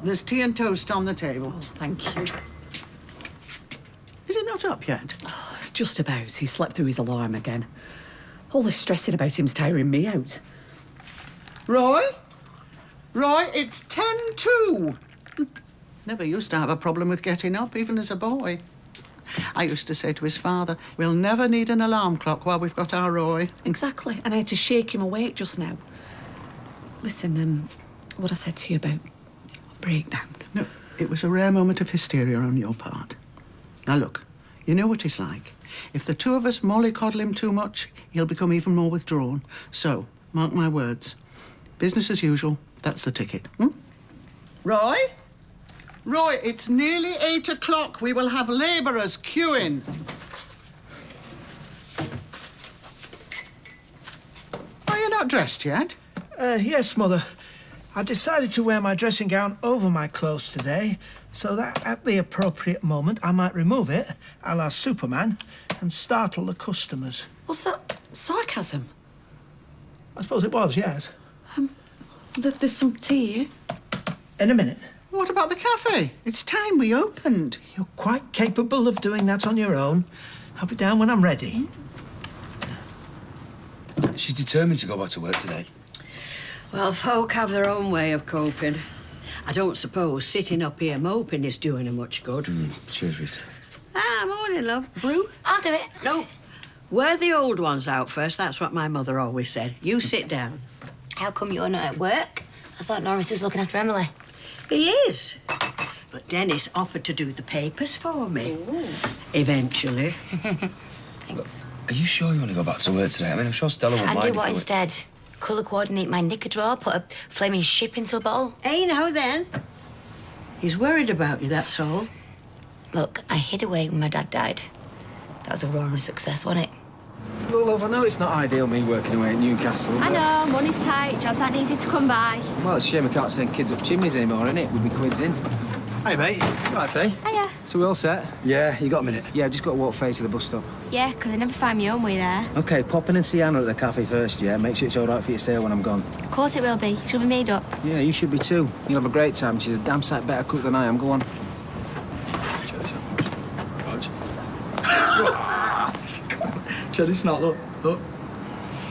Look, there's tea and toast on the table. Oh, thank you. Is it not up yet? Oh, just about. He slept through his alarm again. All this stressing about him's tiring me out. Roy? Roy, it's 10:02. Never used to have a problem with getting up, even as a boy. I used to say to his father, we'll never need an alarm clock while we've got our Roy. Exactly, and I had to shake him awake just now. Listen, what I said to you about breakdown. No, it was a rare moment of hysteria on your part. Now look, you know what he's like. If the two of us mollycoddle him too much, he'll become even more withdrawn. So, mark my words. Business as usual, that's the ticket. Roy? Roy, it's nearly 8 o'clock. We will have labourers queuing. Are you not dressed yet? Yes, Mother. I've decided to wear my dressing gown over my clothes today, so that at the appropriate moment I might remove it, a la Superman, and startle the customers. Was that sarcasm? I suppose it was, yes. There's some tea here. In a minute. What about the cafe? It's time we opened. You're quite capable of doing that on your own. I'll be down when I'm ready. She's determined to go back to work today. Well, folk have their own way of coping. I don't suppose sitting up here moping is doing her much good. Cheers, Rita. Morning, love. Brew? I'll do it. No. Wear the old ones out first. That's what my mother always said. You sit down. How come you're not at work? I thought Norris was looking after Emily. He is. But Dennis offered to do the papers for me. Ooh. Eventually. Thanks. Are you sure you want to go back to work today? I mean, I'm sure Stella won't mind. And do if what you instead? Colour coordinate my knicker drawer, put a flaming ship into a bottle? Hey, now then. He's worried about you, that's all. Look, I hid away when my dad died. That was a roaring success, wasn't it? Look, love, I know it's not ideal, me working away at Newcastle, I but... know, money's tight, jobs aren't easy to come by. Well, it's a shame I can't send kids up chimneys anymore, innit? We'd be quids in. Hey, mate. Right, Faye? Hiya. So we all set? Yeah, you got a minute? Yeah, I've just got to walk Faye to the bus stop. Yeah, 'cause I never find my own way there. OK, pop in and see Anna at the cafe first, yeah? Make sure it's all right for you to stay when I'm gone. Of course it will be. She'll be made up. Yeah, you should be too. You'll have a great time. She's a damn sight better cook than I am. Go on. Check this not, look.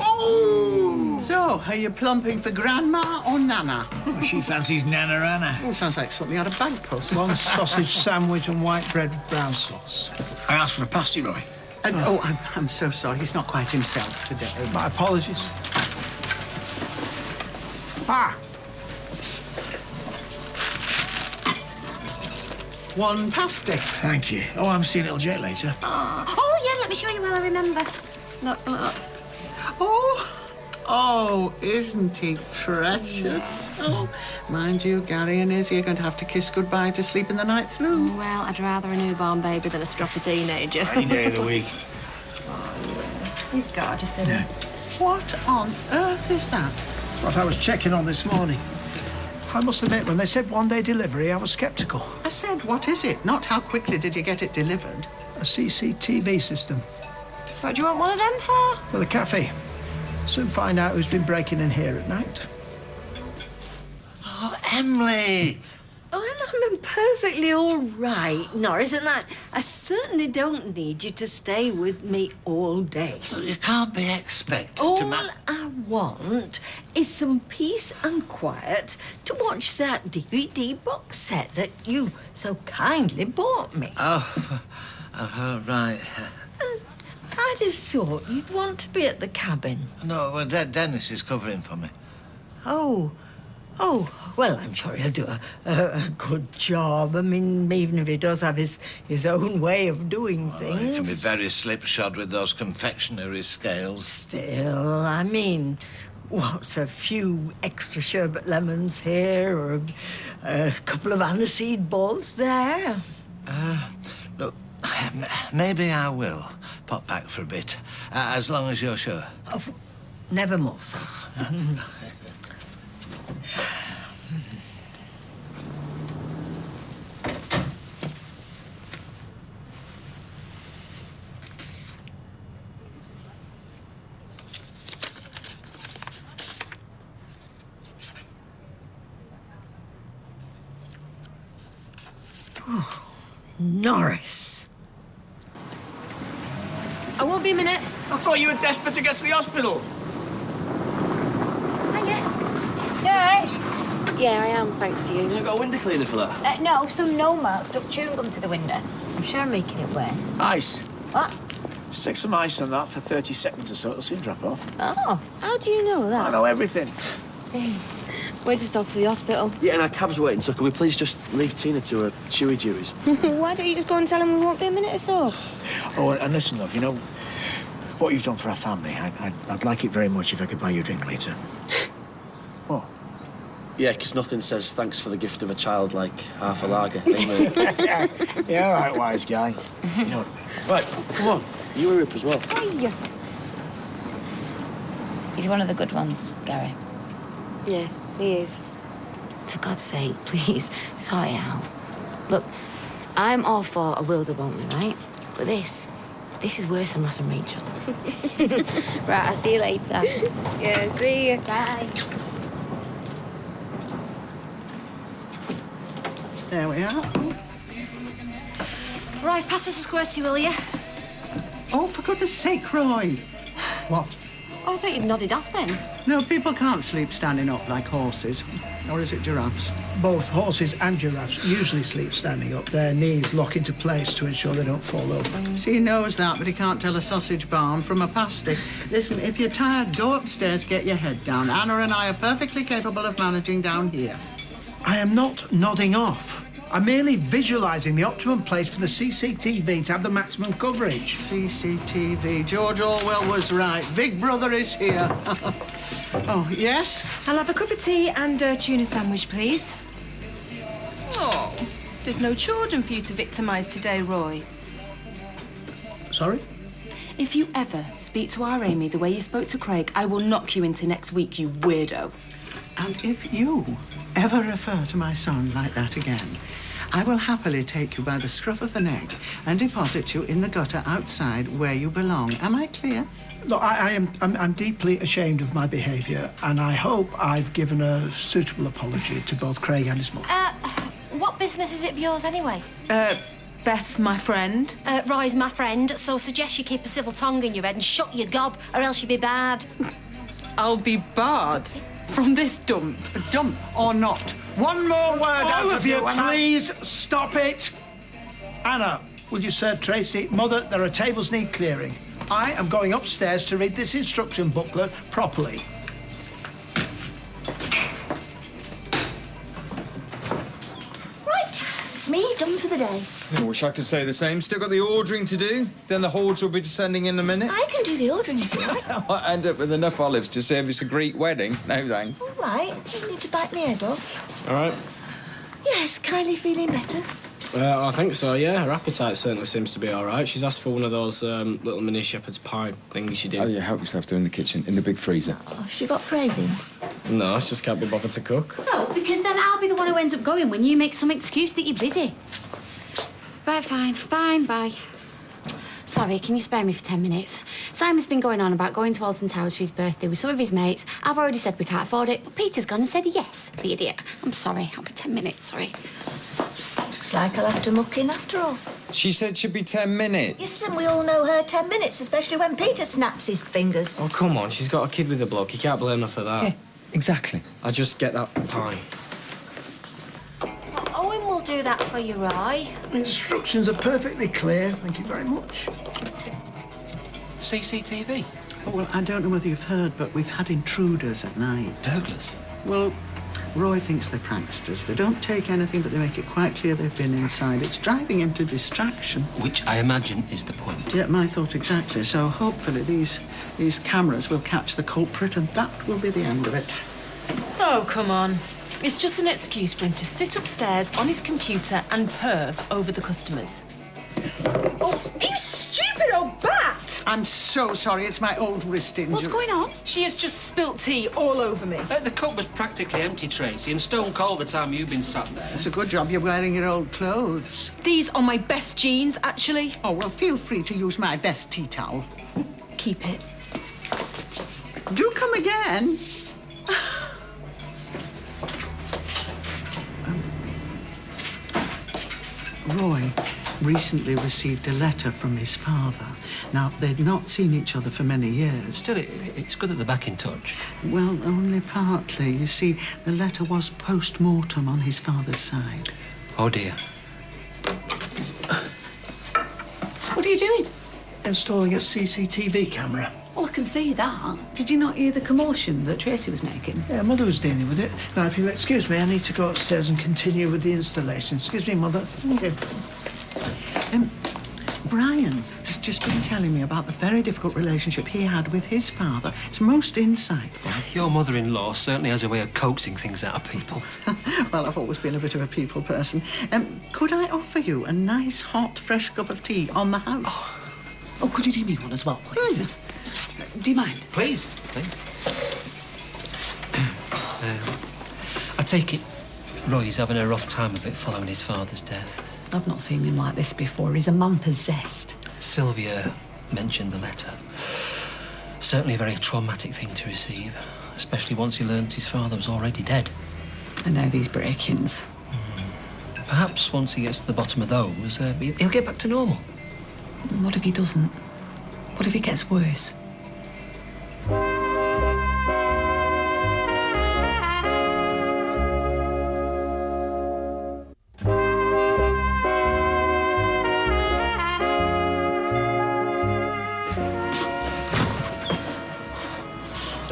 Oh! So, are you plumping for Grandma or Nana? She fancies Nana Anna. Oh, sounds like something out of bank post. One sausage sandwich and white bread with brown sauce. I asked for a pasty, Roy. I'm so sorry. He's not quite himself today. My apologies. One pasty. Thank you. Oh, I'm seeing little Jet later. Oh, yeah, let me show you while I remember. Look, look. Oh, isn't he precious? Yeah. Oh, mind you, Gary and Izzy are going to have to kiss goodbye to sleeping the night through. Well, I'd rather a newborn baby than a stroppy teenager. Any day of the week. He's gorgeous, isn't he? What on earth is that? That's what I was checking on this morning. I must admit, when they said one-day delivery, I was sceptical. I said, what is it? Not how quickly did you get it delivered. A CCTV system. What do you want one of them for? For the cafe. Soon find out who's been breaking in here at night. Oh, Emily! Oh, I'm perfectly all right, Norris, and I certainly don't need you to stay with me all day. Look, you can't be expected All to I want is some peace and quiet to watch that DVD box set that you so kindly bought me. Oh, right. I just thought you'd want to be at the cabin. No, well, Dennis is covering for me. Oh, well, I'm sure he'll do a good job. I mean, even if he does have his own way of doing things. He can be very slipshod with those confectionery scales. Still, I mean, what's a few extra sherbet lemons here or a couple of aniseed balls there? Look, maybe I will pop back for a bit, as long as you're sure. Oh, never more so. Norris. I won't be a minute. I thought you were desperate to get to the hospital. Hiya. You all right? Yeah, I am, thanks to you. You got a window cleaner for that? No, some nomad stuck chewing gum to the window. I'm sure I'm making it worse. Ice. What? Stick some ice on that for 30 seconds or so. It'll soon drop off. Oh, how do you know that? I know everything. We're just off to the hospital. Yeah, and our cab's waiting, so can we please just leave Tina to her chewy dewies? Why don't you just go and tell him we won't be a minute or so? Oh, and listen, love, you know, what you've done for our family, I'd like it very much if I could buy you a drink later. What? Yeah, because nothing says thanks for the gift of a child like half a lager, ain't it? Yeah, all right, wise guy. You know, Right, come on. You were up as well. Hiya. He's one of the good ones, Gary. Yeah, he is. For God's sake, please, sort it out. Look, I'm all for a will they won't they, right? But this is worse than Ross and Rachel. Right, I'll see you later. Yeah, see you. Bye. There we are. Right, pass us a squirty, will you? Oh, for goodness sake, Roy. What? Oh, I thought you'd nodded off then. No, people can't sleep standing up like horses. Or is it giraffes? Both horses and giraffes usually sleep standing up. Their knees lock into place to ensure they don't fall over. See, he knows that, but he can't tell a sausage barm from a pasty. Listen, if you're tired, go upstairs, get your head down. Anna and I are perfectly capable of managing down here. I am not nodding off. I'm merely visualising the optimum place for the CCTV to have the maximum coverage. CCTV. George Orwell was right. Big Brother is here. Oh, yes? I'll have a cup of tea and a tuna sandwich, please. Oh, there's no children for you to victimise today, Roy. Sorry? If you ever speak to our Amy the way you spoke to Craig, I will knock you into next week, you weirdo. And if you ever refer to my son like that again, I will happily take you by the scruff of the neck and deposit you in the gutter outside where you belong. Am I clear? Look, I'm deeply ashamed of my behaviour, and I hope I've given a suitable apology to both Craig and his mum. What business is it of yours anyway? Beth's my friend. Roy's my friend, so suggest you keep a civil tongue in your head and shut your gob, or else you'll be bad. I'll be barred from this dump. Dump or not? One more word out All of you, and please stop it. Anna, will you serve Tracy? Mother, there are tables need clearing. I am going upstairs to read this instruction booklet properly. Right, it's me, done for the day. I wish I could say the same. Still got the ordering to do. Then the hordes will be descending in a minute. I can do the ordering if you like. I end up with enough olives to service a Greek wedding. No thanks. All right, you need to bite me head off. All right. Yes, Kylie feeling better? I think so, yeah. Her appetite certainly seems to be all right. She's asked for one of those little mini shepherd's pie things she did. Oh, yeah, help yourself to in the kitchen, in the big freezer. Oh, she got cravings? No, she just can't be bothered to cook. No, because then I'll be the one who ends up going when you make some excuse that you're busy. Right, fine, bye. Sorry, can you spare me for 10 minutes? Simon's been going on about going to Alton Towers for his birthday with some of his mates. I've already said we can't afford it, but Peter's gone and said yes, the idiot. I'm sorry, I'll be 10 minutes, sorry. Looks like I'll have to muck in after all. She said it should be 10 minutes. Yes, and we all know her 10 minutes, especially when Peter snaps his fingers. Oh, come on, she's got a kid with a bloke. You can't blame her for that. Yeah, exactly. I just get that pie. Owen will do that for you, Roy. Instructions are perfectly clear. Thank you very much. CCTV? Oh, well, I don't know whether you've heard, but we've had intruders at night. Burglars? Well, Roy thinks they're pranksters. They don't take anything, but they make it quite clear they've been inside. It's driving him to distraction. Which I imagine is the point. Yeah, my thought exactly. So hopefully these cameras will catch the culprit, and that will be the end of it. Oh, come on. It's just an excuse for him to sit upstairs on his computer and perv over the customers. Oh, you stupid old bat! I'm so sorry. It's my old wrist injury. What's going on? She has just spilt tea all over me. The cup was practically empty, Tracy, and stone cold the time you've been sat there. It's a good job you're wearing your old clothes. These are my best jeans, actually. Oh, well, feel free to use my best tea towel. Keep it. Do come again. Roy, recently received a letter from his father. Now, they'd not seen each other for many years. Still, it's good that they're back in touch. Well, only partly. You see, the letter was post-mortem on his father's side. Oh, dear. What are you doing? Installing a CCTV camera. Well, I can see that. Did you not hear the commotion that Tracy was making? Yeah, Mother was dealing with it. Now, if you'll excuse me, I need to go upstairs and continue with the installation. Excuse me, Mother. Thank you. Brian has just been telling me about the very difficult relationship he had with his father. It's most insightful. Your mother-in-law certainly has a way of coaxing things out of people. Well, I've always been a bit of a people person. Could I offer you a nice, hot, fresh cup of tea on the house? Oh, could you do me one as well, please? Do you mind? Please, please. I take it Roy's having a rough time of it following his father's death. I've not seen him like this before. He's a man possessed. Sylvia mentioned the letter. Certainly a very traumatic thing to receive, especially once he learned his father was already dead. And now these break-ins. Perhaps once he gets to the bottom of those, he'll get back to normal. And what if he doesn't? What if it gets worse?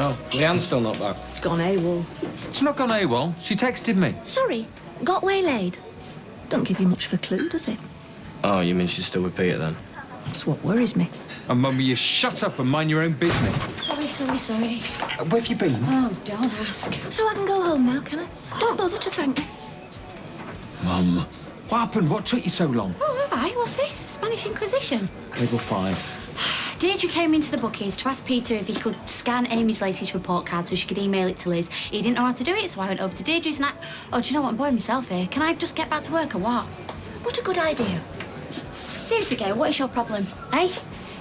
Oh, Leanne's still not back. Gone AWOL. She's not gone AWOL. She texted me. Sorry, got waylaid. Don't give you much of a clue, does it? Oh, you mean she's still with Peter then? That's what worries me. And Mum, will you shut up and mind your own business? Sorry. Where have you been? Oh, don't ask. So I can go home now, can I? Don't bother to thank me. Mum, what happened? What took you so long? Oh, all right. What's this? Spanish Inquisition. Level 5. Deirdre came into the bookies to ask Peter if he could scan Amy's latest report card so she could email it to Liz. He didn't know how to do it, so I went over to Deirdre's and Oh, do you know what? I'm boring myself here. Can I just get back to work or what? What a good idea. Seriously, Gail, what is your problem, eh?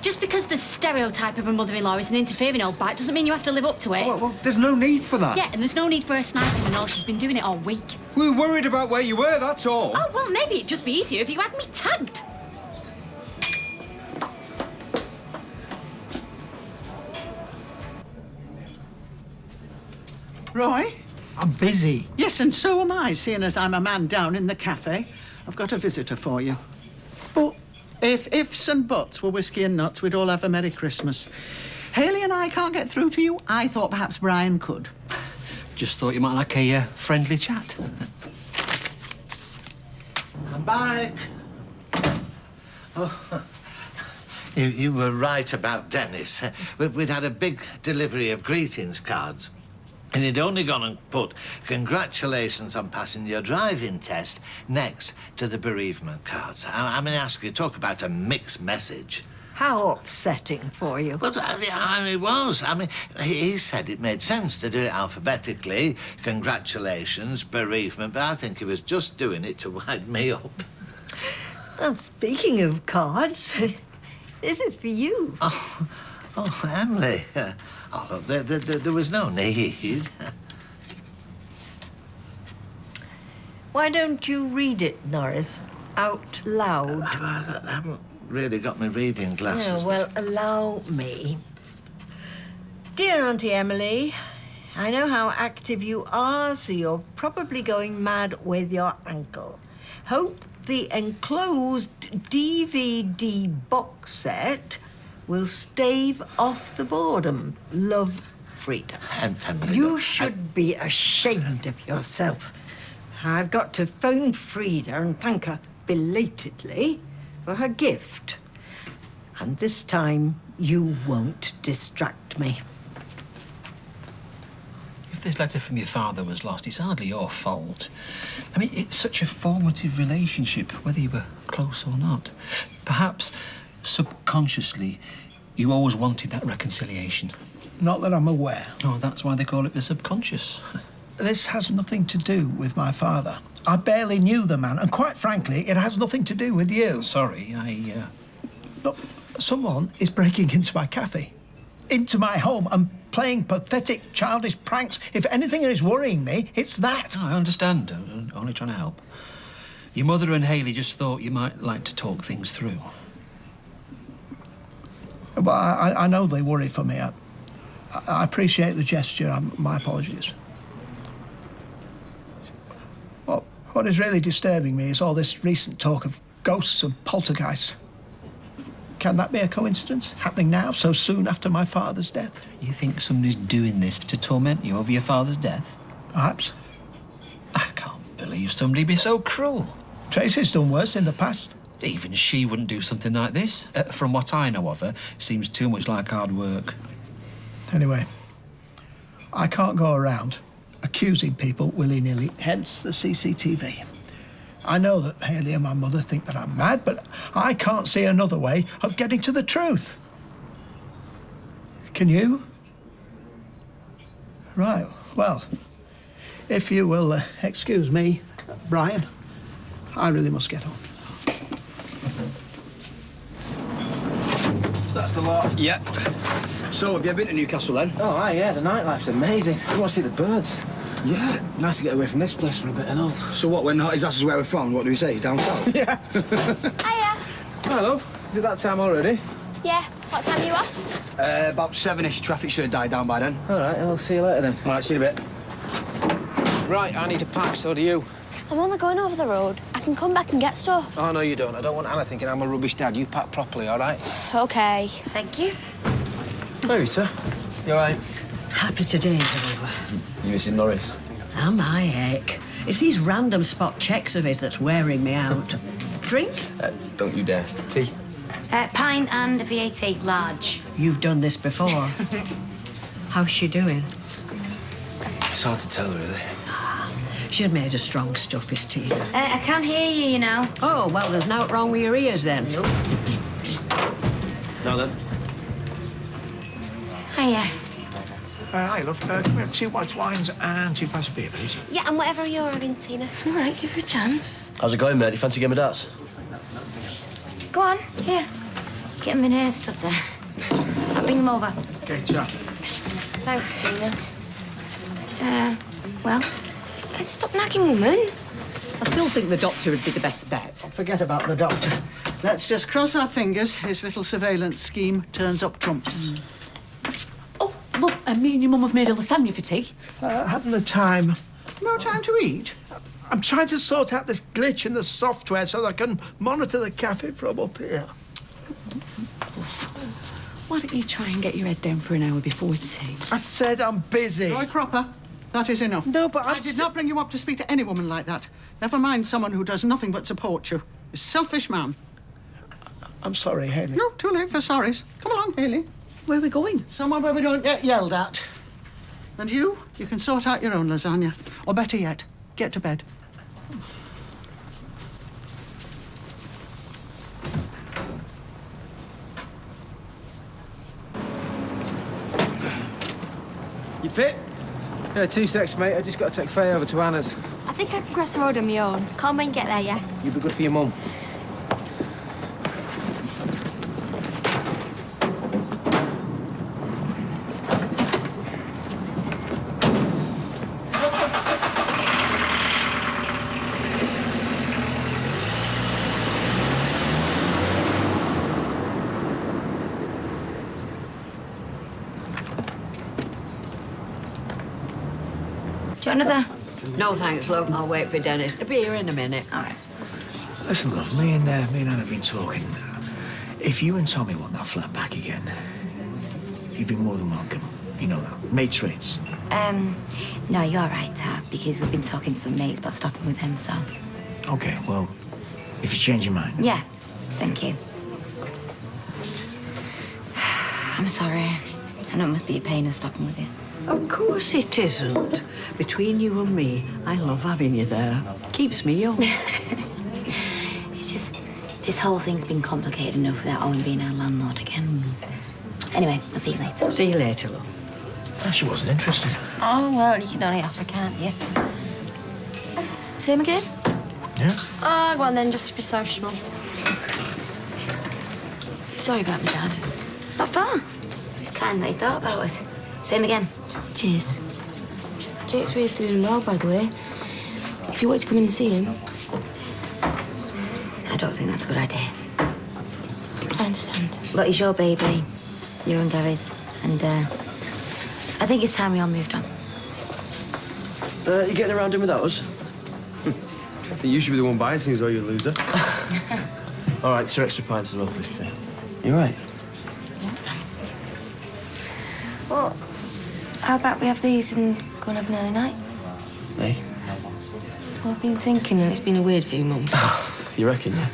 Just because the stereotype of a mother-in-law is an interfering old bat doesn't mean you have to live up to it. Well, there's no need for that. Yeah, and there's no need for her sniping and all. She's been doing it all week. We were worried about where you were, that's all. Oh, well, maybe it'd just be easier if you had me tagged. Roy? I'm busy. Yes, and so am I, seeing as I'm a man down in the cafe. I've got a visitor for you. But if ifs and buts were whiskey and nuts, we'd all have a Merry Christmas. Haley and I can't get through to you. I thought perhaps Brian could. Just thought you might like a friendly chat. I'm back. Oh, you were right about Dennis. We'd had a big delivery of greetings cards. And he'd only gone and put congratulations on passing your driving test next to the bereavement cards. I mean, ask you, talk about a mixed message. How upsetting for you. Well, I mean, it was. I mean, he said it made sense to do it alphabetically. Congratulations, bereavement, but I think he was just doing it to wind me up. Well, speaking of cards, this is for you. Oh, Emily. Oh, look, there was no need. Why don't you read it, Norris, out loud? I haven't really got my reading glasses. Yeah, well, allow me. Dear Auntie Emily, I know how active you are, so you're probably going mad with your ankle. Hope the enclosed DVD box set will stave off the boredom. Love, Frida. Emily, You look, should be ashamed of yourself. I've got to phone Frida and thank her belatedly for her gift. And this time, you won't distract me. If this letter from your father was lost, it's hardly your fault. I mean, it's such a formative relationship, whether you were close or not. Perhaps subconsciously, you always wanted that reconciliation. not that I'm aware. Oh, that's why they call it the subconscious. This has nothing to do with my father. I barely knew the man, and quite frankly, it has nothing to do with you. Sorry, Look, someone is breaking into my cafe, into my home, and playing pathetic, childish pranks. If anything is worrying me, it's that. I understand. I'm only trying to help. Your mother and Hayley just thought you might like to talk things through. Well, I know they worry for me. I appreciate the gesture. My apologies. Well, what is really disturbing me is all this recent talk of ghosts and poltergeists. Can that be a coincidence? Happening now, so soon after my father's death? You think somebody's doing this to torment you over your father's death? Perhaps. I can't believe somebody'd be so cruel. Tracy's done worse in the past. Even she wouldn't do something like this. From what I know of her, seems too much like hard work. Anyway, I can't go around accusing people willy-nilly, hence the CCTV. I know that Hayley and my mother think that I'm mad, but I can't see another way of getting to the truth. Can you? Right, well, if you will excuse me, Brian, I really must get on. That's the lot. Yeah. So, have you been to Newcastle then? Oh, aye, yeah, the nightlife's amazing. I want to see the birds. Yeah. Nice to get away from this place for a bit and all. So what, when Hotty's asked us where we're from, what do we say? Down south? Yeah. Hiya. Hi, love. Is it that time already? Yeah. What time are you off? About 7-ish. Traffic should have died down by then. All right, I'll see you later then. All right, see you in a bit. Right, I need to pack, so do you. I'm only going over the road. I can come back and get stuff. Oh, no, you don't. I don't want Anna thinking I'm a rubbish dad. You pack properly, all right? OK. Thank you. Hey, Rita. You all right? Happy today, Oliver. You missing Norris? Am I, heck? It's these random spot checks of his that's wearing me out. Drink? Don't you dare. Tea? Pint and a VAT, large. You've done this before. How's she doing? It's hard to tell, really. She's made a strong stuff, is Tina. I can't hear you, you know. Oh, well, there's nothing wrong with your ears, then. Now then. Hiya. Hi, love. Can we have 2 white wines and 2 pints of beer, please? Yeah, and whatever you're having, Tina. All right, give her a chance. How's it going, mate? You fancy a game of darts? Go on, here. Get them in here, stood there. I'll bring them over. OK, ciao. Thanks, Tina. Well, let's stop nagging, woman. I still think the doctor would be the best bet. Forget about the doctor. Let's just cross our fingers his little surveillance scheme turns up trumps. Oh, love, me and your mum have made a lasagna for tea. Haven't the time. No time to eat? I'm trying to sort out this glitch in the software so that I can monitor the cafe from up here. Why don't you try and get your head down for an hour before tea? I said I'm busy. Roy Cropper, that is enough. No, but I did not bring you up to speak to any woman like that. Never mind someone who does nothing but support you. A selfish man. I'm sorry, Hayley. No, too late for sorries. Come along, Hayley. Where are we going? Somewhere where we don't get yelled at. And you can sort out your own lasagna. Or better yet, get to bed. You fit? Yeah, 2 secs, mate. I just got to take Faye over to Anna's. I think I can cross the road on my own. Call me and get there, yeah? You'd be good for your mum. Do you want another? No, thanks, love. I'll wait for Dennis. He'll be here in a minute. All right. Listen, love, me and Anna have been talking. If you and Tommy want that flat back again, you'd be more than welcome. You know that. Mates rates. No, you're right, because we've been talking to some mates about stopping with them, so... OK, well, if you change your mind... Yeah, thank you. I'm sorry. I know it must be a pain of stopping with you. Of course it isn't. Between you and me, I love having you there. Keeps me young. It's just, this whole thing's been complicated enough without Owen being our landlord again. Anyway, I'll see you later. See you later, love. She wasn't interested. Oh, well, you can only offer, can't you? See him again? Yeah? Oh, go on then, just be sociable. Sorry about me, Dad. Not far. It was kind that he thought about us. See him again. Cheers. Jake's really doing well, by the way. If you want to come in and see him. I don't think that's a good idea. I understand. Look, it's your baby. You're and Gary's. And, I think it's time we all moved on. You getting around in without us? You should be the one buying things, though, you loser. All right, 2 extra pints as well, please, Tim. You all right? Well, how about we have these and go and have an early night? Hey? Well, I've been thinking and it's been a weird few months. You reckon, yeah?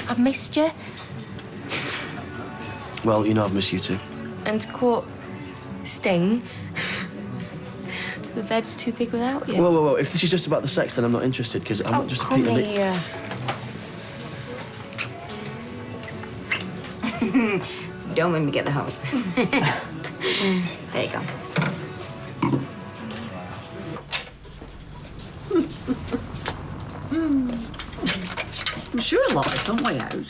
I've missed you. Well, you know I've missed you too. And to quote Sting, the bed's too big without you. Whoa, whoa, whoa. If this is just about the sex, then I'm not interested, because I'm not just a come Peter here. Don't make me get the hose. There you go. I'm sure a lot is some way out.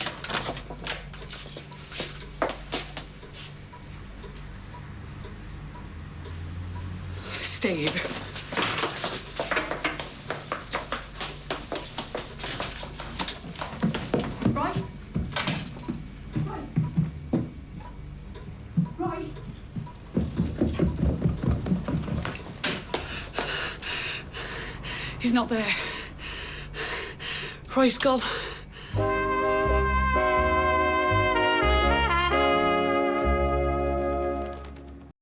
Steve. Right. Right. He's not there. Roy's gone.